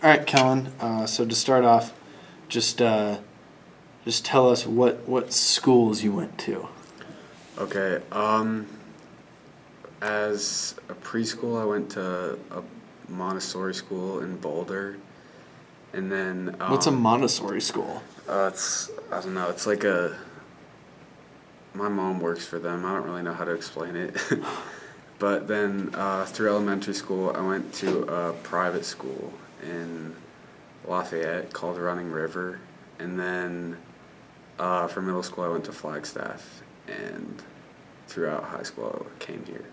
All right, Kellan. So to start off, just tell us what schools you went to. Okay. As a preschool, I went to a Montessori school in Boulder, and then What's a Montessori school? I don't know. It's like a. My mom works for them. I don't really know how to explain it. But then through elementary school, I went to a private school in Lafayette called Running River, and then for middle school, I went to Flagstaff, and throughout high school, I came here.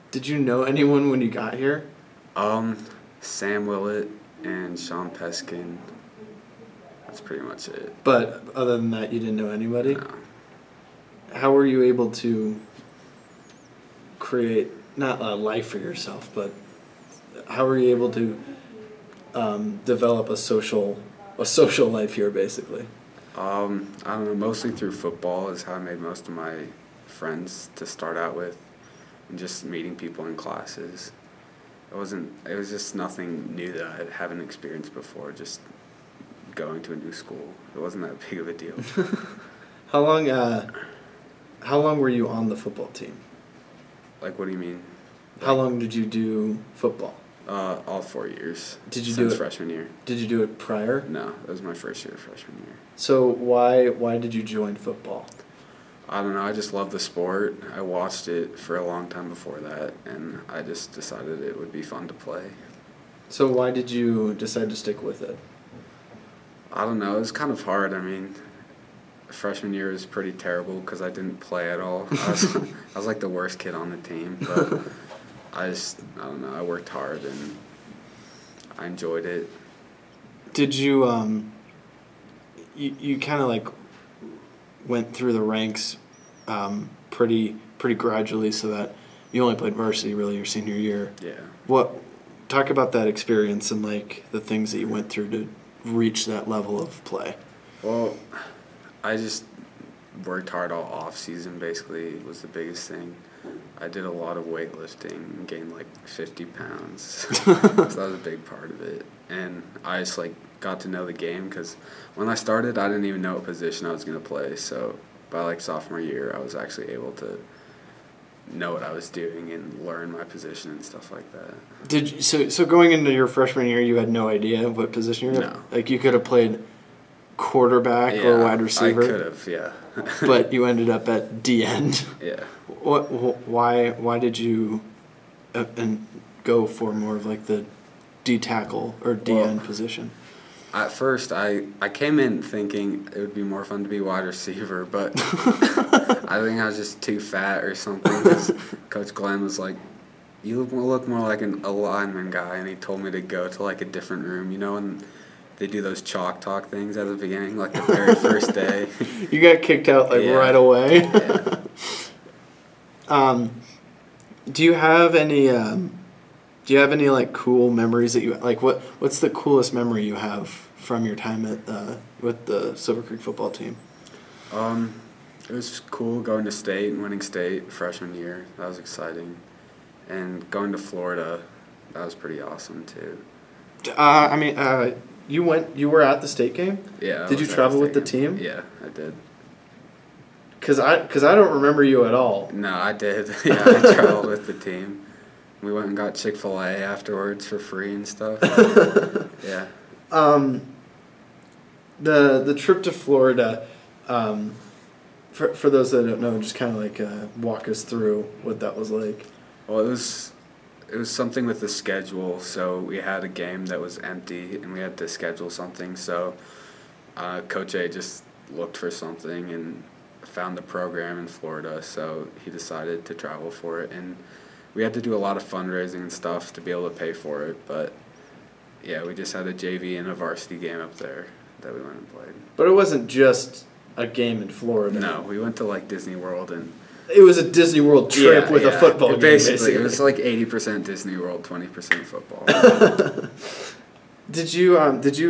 Did you know anyone when you got here? Sam Willett and Sean Peskin. That's pretty much it. But other than that, you didn't know anybody? No. How were you able to create, not a life for yourself, but how were you able to develop a social life here, basically? I don't know, mostly through football is how I made most of my friends to start out with, and just meeting people in classes. It was just nothing new that I haven't experienced before, just going to a new school. It wasn't that big of a deal. How long were you on the football team? Like, what do you mean? How long did you do football? All 4 years. Did you since do it freshman year? Did you do it prior? No, that was my first year of freshman year. So why did you join football? I don't know, I just love the sport. I watched it for a long time before that, and I just decided it would be fun to play. So why did you decide to stick with it? I don't know, it was kind of hard. I mean, freshman year was pretty terrible because I didn't play at all. I was like the worst kid on the team, but I don't know, I worked hard and I enjoyed it. Did you you kind of like went through the ranks pretty gradually, so that you only played varsity really your senior year? Yeah. Talk about that experience and like the things that you went through to reach that level of play. Well, I just worked hard all off season. Basically, was the biggest thing. I did a lot of weightlifting and gained like 50 pounds. So that was a big part of it. And I just like got to know the game because when I started, I didn't even know what position I was going to play. So by like sophomore year, I was actually able to know what I was doing and learn my position and stuff like that. So going into your freshman year, you had no idea what position you were? No. Like you could have played quarterback or wide receiver. I could have, yeah. But you ended up at D end. Yeah. Why did you and go for more of like the D tackle or D end position? At first, I came in thinking it would be more fun to be wide receiver, but I think I was just too fat or something. 'Cause Coach Glenn was like, "You look more like a lineman guy," and he told me to go to like a different room, you know, and they do those chalk talk things at the beginning, like the very first day. You got kicked out like right away. Yeah. Do you have any like cool memories that you like? What's the coolest memory you have from your time at with the Silver Creek football team? It was cool going to state and winning state freshman year. That was exciting, and going to Florida, that was pretty awesome too. You were at the state game? Yeah. Did you travel with the team? Yeah, I did. Cause I don't remember you at all. No, I did. Yeah, I traveled with the team. We went and got Chick-fil-A afterwards for free and stuff. Yeah. The trip to Florida, for those that don't know, just kind of like walk us through what that was like. Well, it was something with the schedule. So we had a game that was empty, and we had to schedule something. So Coach A just looked for something and found the program in Florida. So he decided to travel for it, and we had to do a lot of fundraising and stuff to be able to pay for it. But yeah, we just had a JV and a varsity game up there that we went and played. But it wasn't just a game in Florida. No, we went to like Disney World, and it was a Disney World trip with a football game. Basically, it was like 80% Disney World, 20% football. Did you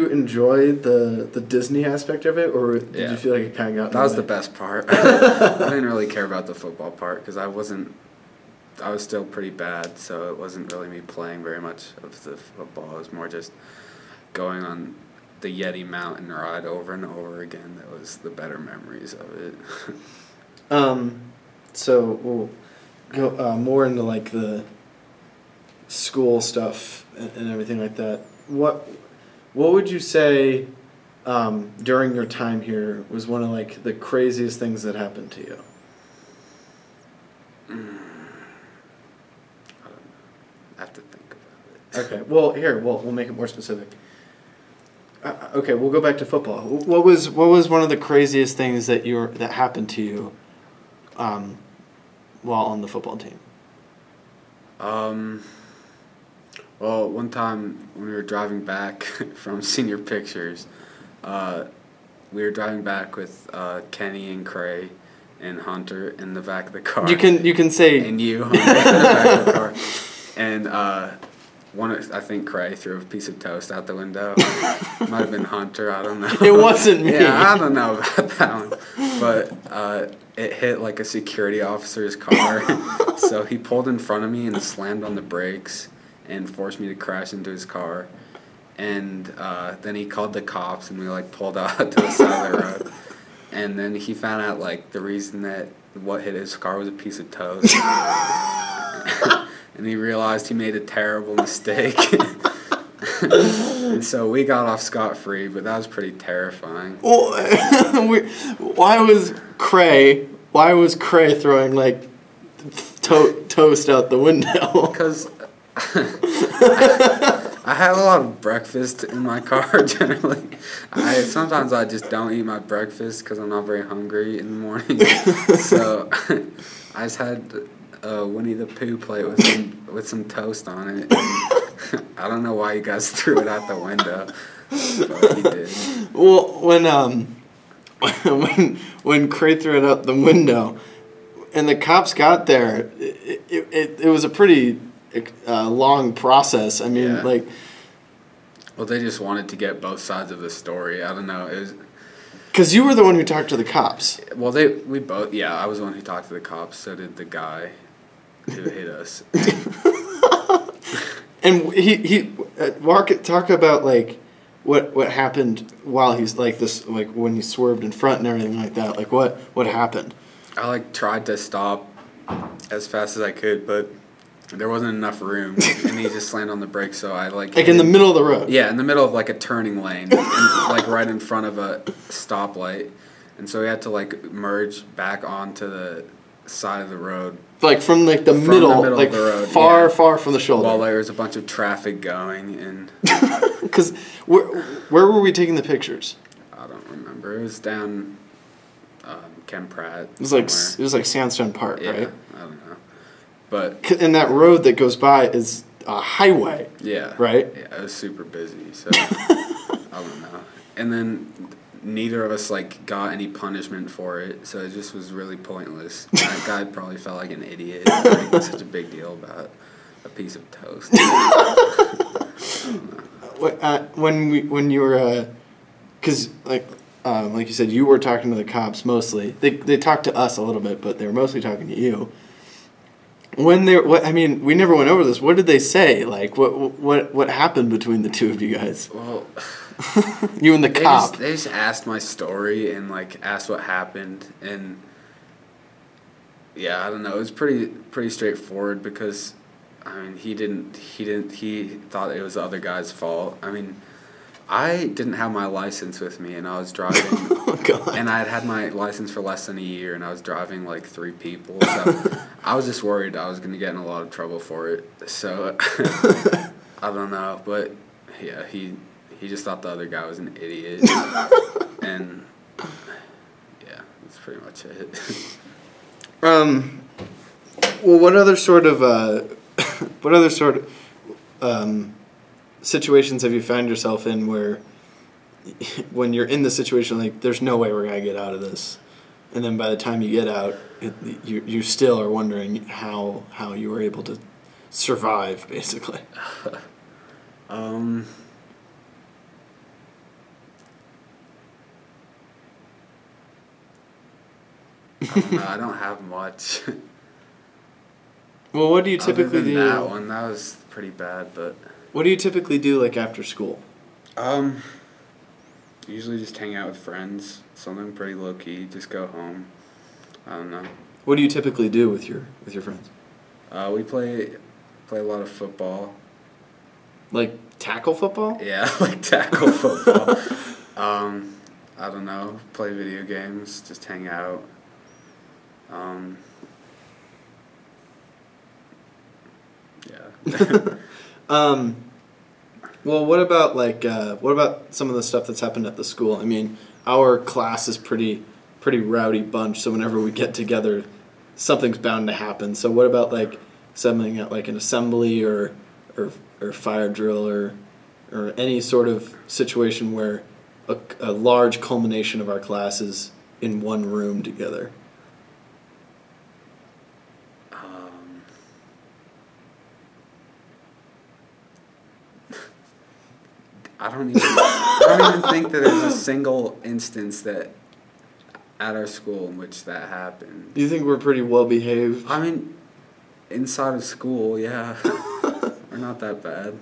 enjoy the Disney aspect of it, or did you feel like it kind of got? That was the best part. I didn't really care about the football part because I was still pretty bad, so it wasn't really me playing very much of the football. It was more just going on the Yeti mountain ride over and over again. That was the better memories of it. So we'll go more into like the school stuff and everything like that. What would you say during your time here was one of like the craziest things that happened to you? I don't know. I have to think about it. Okay. Well, here we'll make it more specific. Okay, we'll go back to football. What was one of the craziest things that happened to you while on the football team? Well, one time when we were driving back from senior pictures, we were driving back with Kenny and Cray and Hunter in the back of the car. You can say and you Hunter, in the back of the car. And I think Cray threw a piece of toast out the window. Might have been Hunter, I don't know. It wasn't me. Yeah, I don't know about that one. But it hit like a security officer's car. So he pulled in front of me and slammed on the brakes and forced me to crash into his car. And then he called the cops and we like pulled out to the side of the road. And then he found out like the reason that what hit his car was a piece of toast. And he realized he made a terrible mistake. And so we got off scot-free, but that was pretty terrifying. Well, why was Cray throwing like toast out the window? Because I have a lot of breakfast in my car generally. Sometimes I just don't eat my breakfast because I'm not very hungry in the morning. So I just had Winnie the Pooh plate with some toast on it. And I don't know why you guys threw it out the window, but he did. Well, when Cray threw it out the window, and the cops got there, it was a pretty long process. I mean, Yeah. like. Well, they just wanted to get both sides of the story. I don't know. It was. Because you were the one who talked to the cops. Well, we both. Yeah, I was the one who talked to the cops. So did the guy who hit us. And he talk about like what happened while he's like this, like when he swerved in front and everything like that. Like what happened? I like tried to stop as fast as I could, but there wasn't enough room, and he just slammed on the brakes. So I like in the middle of the road. Yeah, in the middle of like a turning lane, and, like right in front of a stoplight, and so we had to like merge back onto the side of the road. Like from like the middle like of the road, far from the shoulder. While there was a bunch of traffic going, and because where were we taking the pictures? I don't remember. It was down Ken Pratt. It was like Sandstone Park, yeah, right? I don't know, but and that road that goes by is a highway. Yeah. Right. Yeah, it was super busy, so I don't know. And then neither of us like got any punishment for it, so it just was really pointless. That guy probably felt like an idiot making such a big deal about a piece of toast. When you were, because like you said, you were talking to the cops mostly. They talked to us a little bit, but they were mostly talking to you. We never went over this. What did they say? Like, what happened between the two of you guys? Well, you and the cop. They just asked my story and like asked what happened, and yeah, I don't know. It was pretty straightforward because, I mean, he thought it was the other guy's fault. I mean, I didn't have my license with me, and I was driving. Oh, God. And I had my license for less than a year, and I was driving like 3 people. So I was just worried I was going to get in a lot of trouble for it. So I don't know, but yeah, he just thought the other guy was an idiot, and yeah, that's pretty much it. Well, what other sort of situations have you found yourself in where, when you're in the situation, like there's no way we're gonna get out of this, and then by the time you get out, you still are wondering how you were able to survive, basically. I don't have much. Well, what do you typically do? That was pretty bad, but What do you typically do, like, after school? Um, Usually just hang out with friends. Something pretty low key. Just go home. I don't know. What do you typically do with your friends? We play a lot of football. Like tackle football? Yeah, like tackle football. I don't know. Play video games. Just hang out. Yeah. Well, what about some of the stuff that's happened at the school? I mean, our class is pretty rowdy bunch, so whenever we get together, something's bound to happen. So what about like something at like an assembly or fire drill or any sort of situation where a large culmination of our class is in one room together? I don't even think that there's a single instance that at our school in which that happened. Do you think we're pretty well behaved? I mean, inside of school, yeah, we're not that bad.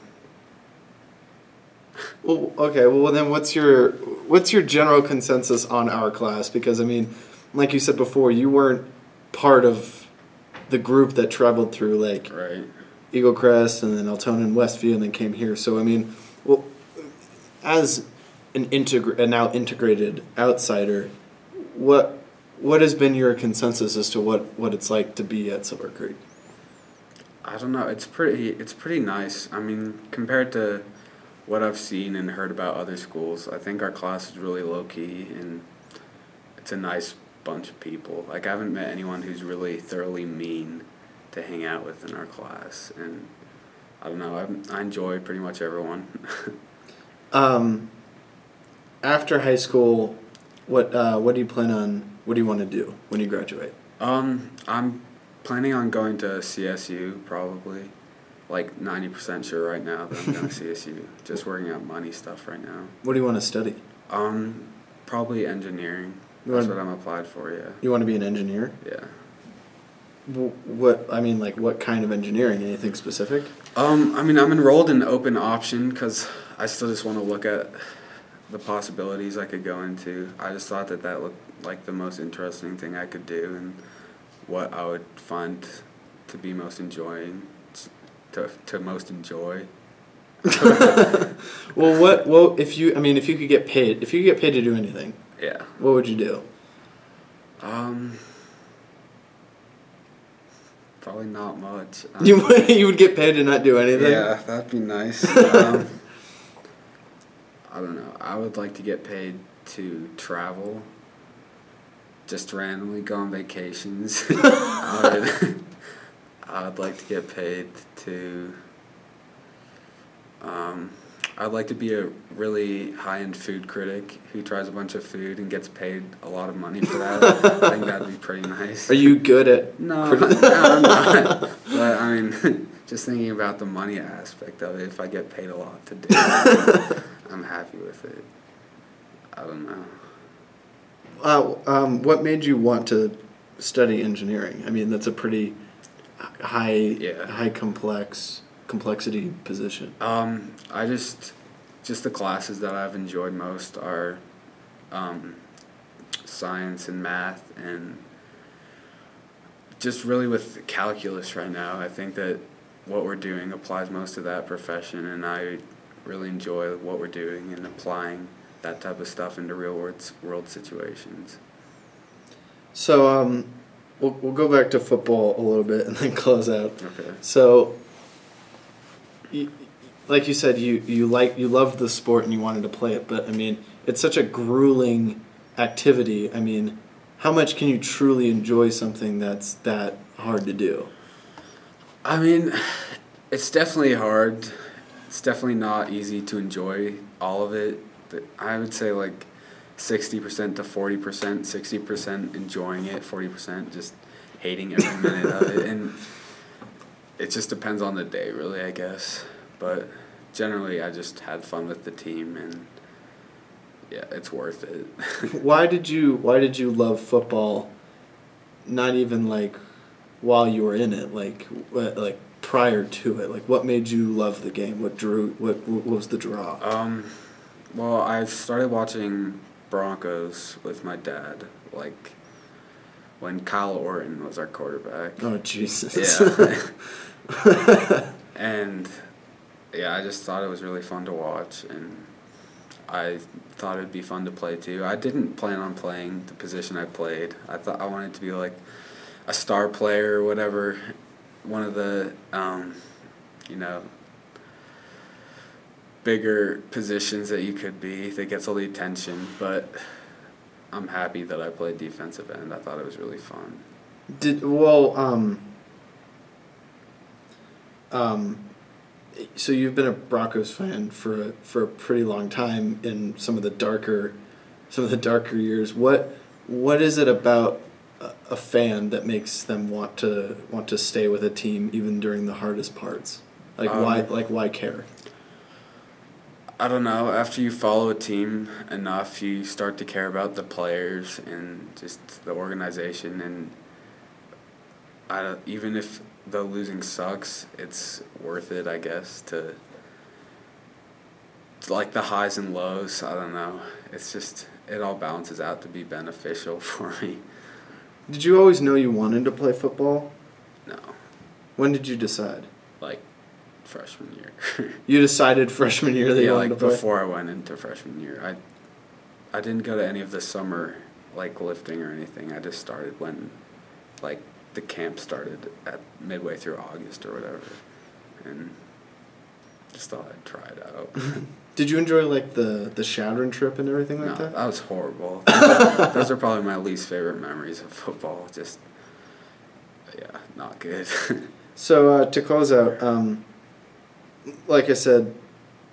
Well, okay. Well, then what's your general consensus on our class? Because I mean, like you said before, you weren't part of the group that traveled through like Right. Eagle Crest and then Altona and Westview and then came here. So I mean, well, as a now integrated outsider, what has been your consensus as to what it's like to be at Silver Creek? I don't know. It's pretty nice. I mean, compared to what I've seen and heard about other schools, I think our class is really low key and it's a nice bunch of people. Like, I haven't met anyone who's really thoroughly mean to hang out with in our class, and I don't know. I enjoy pretty much everyone. After high school, what do you plan on? What do you want to do when you graduate? I'm planning on going to CSU probably. Like 90% sure right now that I'm going to CSU. Just working out money stuff right now. What do you want to study? Probably engineering. That's what I'm applied for. Yeah. You want to be an engineer? Yeah. What kind of engineering? Anything specific? I mean, I'm enrolled in open option because I still just want to look at the possibilities I could go into. I just thought that looked like the most interesting thing I could do and what I would find to be most enjoying, to most enjoy. Well, if you could get paid to do anything, Yeah. what would you do? Probably not much. You would get paid to not do anything? Yeah, that'd be nice. I don't know. I would like to get paid to travel. Just randomly go on vacations. I would like to get paid to. I'd like to be a really high-end food critic who tries a bunch of food and gets paid a lot of money for that. I think that'd be pretty nice. Are you good at? No, I'm not. But I mean, just thinking about the money aspect of it, if I get paid a lot to do it, I'm happy with it. I don't know. What made you want to study engineering? I mean, that's a pretty high complexity position. I just the classes that I've enjoyed most are science and math, and just really with calculus right now. I think that what we're doing applies most to that profession, and I really enjoy what we're doing and applying that type of stuff into real world situations. So we'll go back to football a little bit and then close out. Okay. So, like you said, you loved the sport and you wanted to play it, but I mean, it's such a grueling activity. I mean, how much can you truly enjoy something that's that hard to do? I mean, it's definitely hard. It's definitely not easy to enjoy all of it. I would say like 60% to 40%, 60% enjoying it, 40% just hating every minute of it. And it just depends on the day, really, I guess. But generally, I just had fun with the team, and yeah, it's worth it. Why did you love football? Not even like while you were in it, like prior to it. Like, what made you love the game? What was the draw? Well, I started watching Broncos with my dad, like when Kyle Orton was our quarterback. Oh, Jesus. Yeah. And yeah, I just thought it was really fun to watch, and I thought it'd be fun to play too. I didn't plan on playing the position I played. I thought I wanted to be like a star player or whatever, one of the you know, bigger positions that you could be that gets all the attention, but I'm happy that I played defensive end. I thought it was really fun. So you've been a Broncos fan for a pretty long time in some of the darker years. What is it about a fan that makes them want to stay with a team even during the hardest parts? Why care? I don't know. After you follow a team enough, you start to care about the players and just the organization. And even if the losing sucks, it's worth it, I guess, to like the highs and lows. I don't know. It's just, it all balances out to be beneficial for me. Did you always know you wanted to play football? No. When did you decide? Like freshman year. You decided freshman year that you wanted to play? Before I went into freshman year. I didn't go to any of the summer lifting or anything. I just started when the camp started at midway through August or whatever, and just thought I'd try it out. Did you enjoy the Shadron trip and everything like that? No, that was horrible. Those are probably my least favorite memories of football. Just, yeah, not good. So to close out, like I said,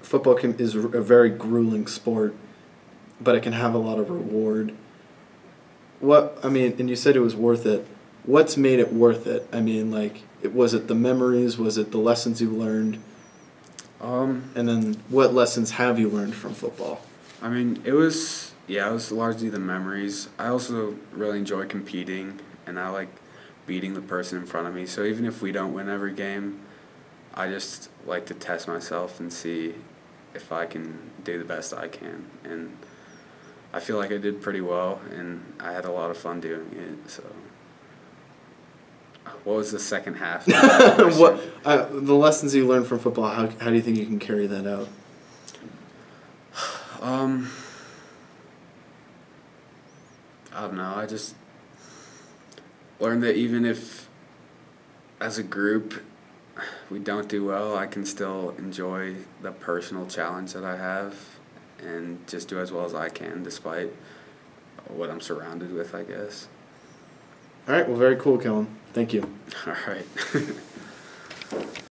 football is a very grueling sport, but it can have a lot of reward. And you said it was worth it. What's made it worth it? I mean, was it the memories? Was it the lessons you learned? And then what lessons have you learned from football? I mean, it was largely the memories. I also really enjoy competing, and I like beating the person in front of me. So even if we don't win every game, I just like to test myself and see if I can do the best I can. And I feel like I did pretty well, and I had a lot of fun doing it, so... What was the second half? The lessons you learned from football, how do you think you can carry that out? I don't know. I just learned that even if, as a group, we don't do well, I can still enjoy the personal challenge that I have and just do as well as I can despite what I'm surrounded with, I guess. All right. Well, very cool, Kellan. Thank you. All right.